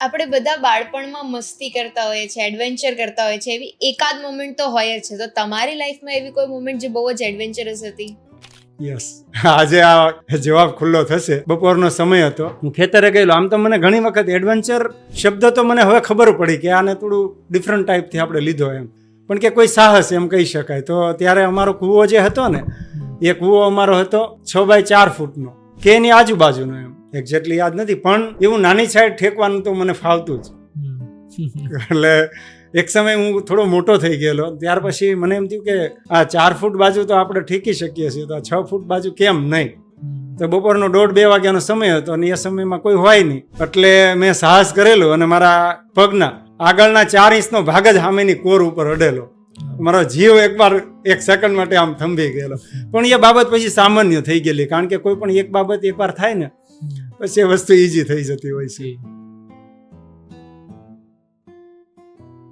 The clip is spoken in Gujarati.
આપણે બધા બાળપણમાં મસ્તી કરતા હોઈએ છીએ, એડવેન્ચર કરતા હોઈએ છીએ, એવી એકાદ મોમેન્ટ તો હોય જ છે. તો તમારી લાઈફમાં એવી કોઈ મોમેન્ટ જે બહુ જ એડવેન્ચરસ હતી? યસ, આજે આ જવાબ ખુલ્લો થશે. બપોરનો સમય હતો, હું ખેતરે ગયેલો. આમ તો મને ઘણી વખત એડવેન્ચર શબ્દ તો મને હવે ખબર પડી કે આને થોડું ડિફરન્ટ ટાઈપથી આપણે લીધો એમ, પણ કે કોઈ સાહસ એમ કહી શકાય. તો ત્યારે અમારો કૂવો જે હતો ને, એ કૂવો અમારો હતો 6 બાય 4 ફૂટનો કે એની આજુબાજુનો, એમ એક્ઝેક્ટલી યાદ નથી, પણ એવું નાની સાઈડ ઠેકવાનું તો મને ફાવતું જ. એટલે એક સમય હું થોડો મોટો થઈ ગયેલો, ત્યાર પછી મને એમ થયું કે આ 4 ફૂટ બાજુ તો આપણે ઠેકી શકીએ છીએ, તો આ 6 ફૂટ બાજુ કેમ નહીં. તો બપોરનો 1:30-2 વાગ્યાનો સમય હતો અને એ સમયમાં કોઈ હોય નહીં, એટલે મેં સાહસ કરેલું અને મારા પગના આગળના 4 ઇંચનો ભાગ જ સામેની કોર ઉપર અડેલો. મારો જીવ એકવાર 1 સેકન્ડ માટે આમ થંભી ગયેલો. પણ એ બાબત પછી સામાન્ય થઈ ગયેલી, કારણ કે કોઈ પણ એક બાબત એકવાર થાય ને પછી એ વસ્તુ ઈઝી થઈ જતી હોય છે.